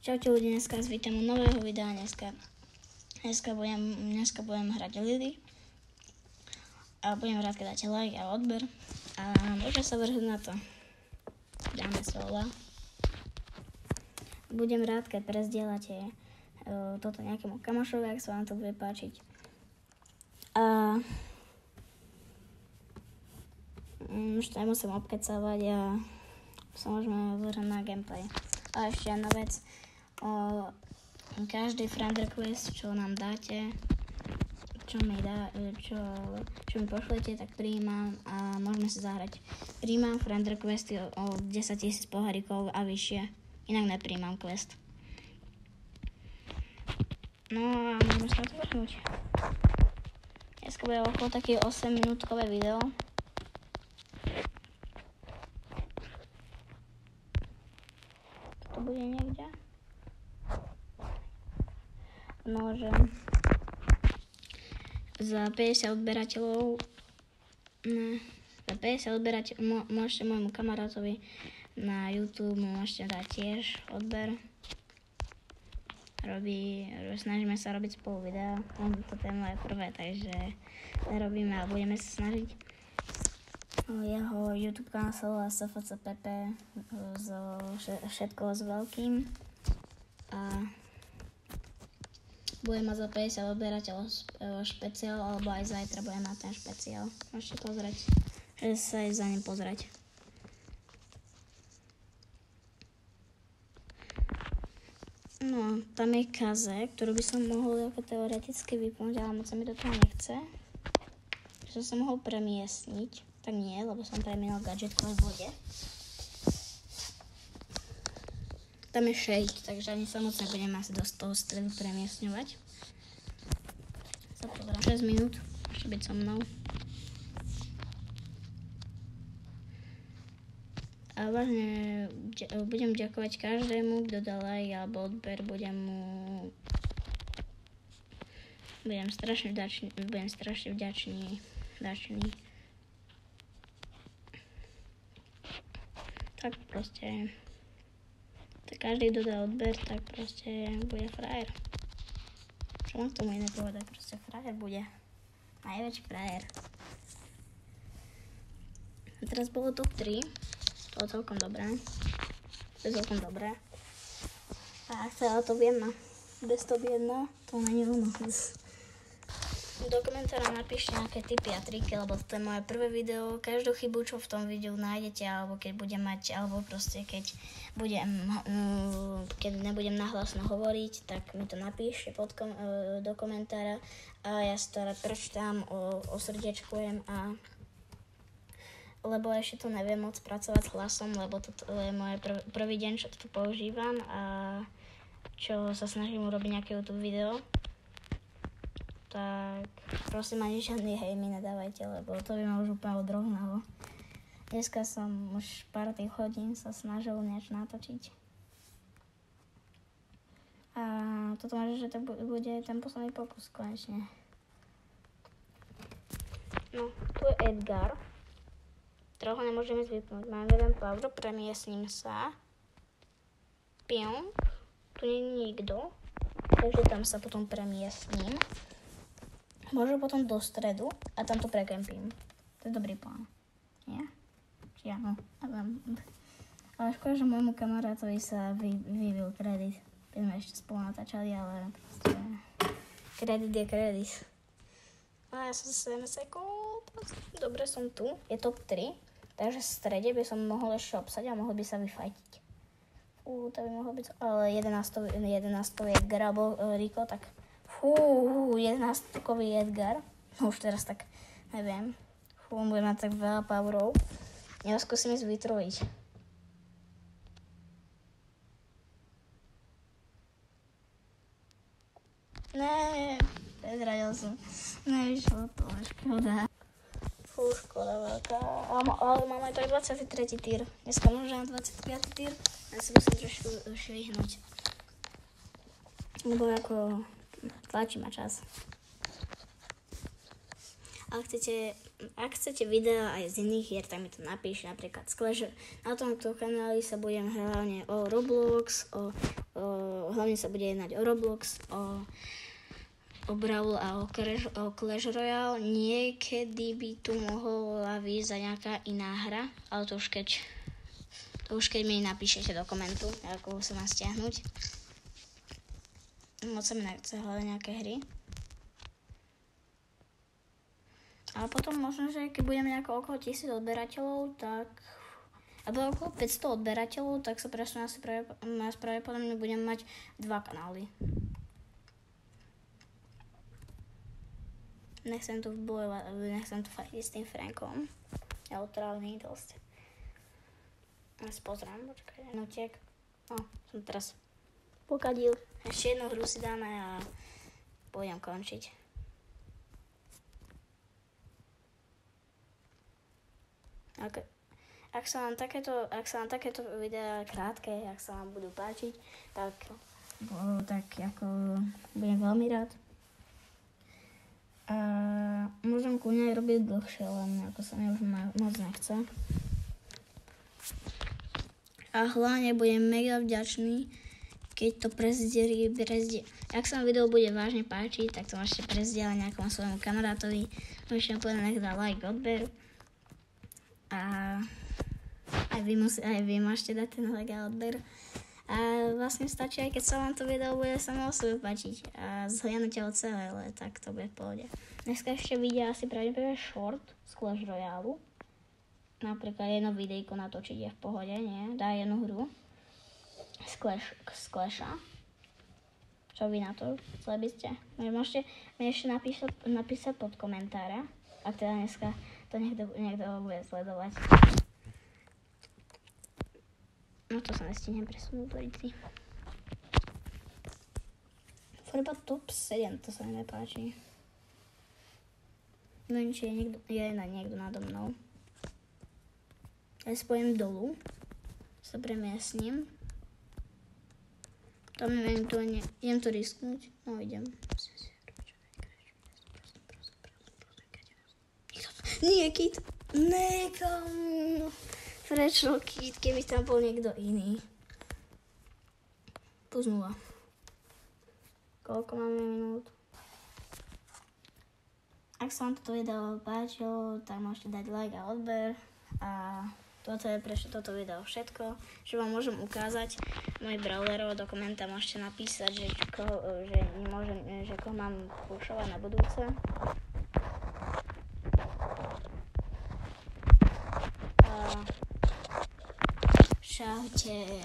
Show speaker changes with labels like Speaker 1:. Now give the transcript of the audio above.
Speaker 1: Čaute ľudia, dneska vás vítam u nového videa. Dneska budem hrať Lily. A budem rád, keď dáte like a odber. A môžem sa vrhnúť na to. Dáme solo. Budem rád, keď prezdielate toto nejakému kamošovi, ak sa vám to bude páčiť. A už to nemusím obkecávať a sa môžeme vrhnúť na gameplay. A ešte jedna vec. Každý friend request, čo nám dáte, čo mi pošlete, tak prijímam a môžeme sa zahrať. Prijímam friend requesty o 10 000 pohárikov a vyššie, inak neprijímam quest. No a môžeme sa na to vrhnúť. Dneska bude okolo také 8-minútkové video. To bude niekde. Môžem za 50 odberateľov môžete môjmu kamarátovi na YouTube môžete dať tiež odber. Snažíme sa robiť spolu videa. Toto je moje prvé, takže nerobíme, ale budeme sa snažiť. Jeho YouTube kanál sa volá SFCPP všetko s veľkým. A budem mať za 50 odberateľov špeciál, alebo aj zajtra budem mať ten špeciál. Môžete pozrieť, že sa aj za ním pozrieť. No, tam je kaze, ktorú by som mohol ako teoreticky vypnúť, ale moc sa mi do toho nechce. Že som sa mohol premiestniť, tak nie, lebo som premienil gadget kvôli vode. Tam je shade, takže ani sa moc nebudem asi do toho stredu premiestňovať. Sa pozerám 6 minút, môžete byť so mnou. A vážne budem ďakovať každému, kto dal like alebo odber, budem strašne vďačný. Tak proste, tak každý, kto dá odber, tak proste bude frajer. Čo mám k tomu iné povedať, proste frajer bude. Najväčší frajer. A teraz bolo top 3. To je celkom dobré. A chcela top 1. Bez top 1 to není ono. Do komentára napíšte nejaké tipy a triky, lebo to je moje prvé video. Každú chybu, čo v tom videu nájdete, alebo keď budem mať, alebo proste keď nebudem nahlasno hovoriť, tak mi to napíšte do komentára a ja si to rád prečítam, osrdečkujem lebo ešte to neviem moc pracovať s hlasom, lebo toto je môj prvý deň, čo to používam a čo sa snažím urobiť nejaké YouTube video. Tak prosím, ani žiadny hej mi nedávajte, lebo to by ma už úplne odrovnalo. Dneska som už pár tých hodín sa snažil niečo natočiť. A toto môže, že to bude ten posledný pokus konečne. No, tu je Edgar. Trochu nemôžeme vypnúť. Mám jeden power, premiesním sa. Pium. Tu nie je nikto. Takže tam sa potom premiesním. Môžem potom do stredu a tam to prekempím. To je dobrý plán. Nie? Či áno? Ale škoda, že môjmu kamarátovi sa vybil kredit. My sme ešte spolu natáčali, ale proste kredit je kredit. A ja som sa 7 sekúnd. Dobre, som tu. Je top 3. Takže v strede by som mohol ešte obsať a mohol by sa vyfajtiť. To by mohlo byť... Ale 11 je Edgar alebo Rico, tak... 11-kový Edgar. No už teraz tak neviem. Bude mať tak veľa powerov. Ja ho skúsim ísť vytrojiť. Ne, prezradil som. Nevyšlo to, škoda. Škoda veľká. Ale mám aj tak 23. týr. Dneska môžem 25. týr. Ja si musím trošku švihnúť. Lebo ako tlačí ma čas. Ak chcete videa aj z iných hier, tak mi to napíšte. Napríklad na tomto kanáli sa budem hrať hlavne o Roblox, o hlavne sa bude jednať o Roblox, o Brawl a o Clash Royale. Niekedy by tu mohla výjsť nejaká iná hra, ale to už keď mi napíšete do komentu, ako sa má stiahnuť. Moc sa mi nechce hľadať nejaké hry. Ale potom možno, že keď budeme nejako okolo 1000 odberateľov, tak alebo okolo 500 odberateľov, tak sa presne asi pravdepodobne budem mať 2 kanály. Nechcem tu fajtiť s tým Frankom. Je otrávny dosť. Ja si pozriem, počkaj, notiek. Som teraz pokadil. Ešte jednu hru si dáme a pôjdem končiť. Ak sa vám takéto videá krátke, ak sa vám budú páčiť, tak ako budem veľmi rád. A môžem kľudne aj robiť dlhšie, len ako sa mi už moc nechce. A hlavne budem mega vďačný, keď to ak sa vám video bude vážne páčiť, tak to môžete prezdieľať nejakému svojmu kamarátovi. Môžete mu povedať, nech dá like, odber. A aj vy môžete dať ten like a odber. A vlastne stačí, aj keď sa vám to video bude samo o sebe páčiť. A zhliadnete od celé, ale tak to bude v pohode. Dneska ešte vidia asi pravdepodobne short z Clash Royale. Napríklad jedno videjko natočiť je v pohode, nie? Dá jednu hru z Clasha. Čo vy na to? Chceli by ste? Môžete mi ešte napísať pod komentáre, ak teda dneska to niekto bude sledovať. No to sa nestihnem presunúť do rici. Forba top 7, to sa mi nepáči. Neviem, či je niekto nado mnou. Ja spojím dolu. Sa premiesním. Tam neviem, idem to risknúť. No, idem. Nie, Kit. Nekam. Prečo Kit, keby tam bol niekto iný? Plus 0. Koľko máme minút? Ak sa vám toto video páčilo, tak môžete dať like a odber. A toto je pre toto video všetko, že vám môžem ukázať mojich brawlerov. Do komenta môžete napísať, že koho mám pušovať na budúce. Čaute.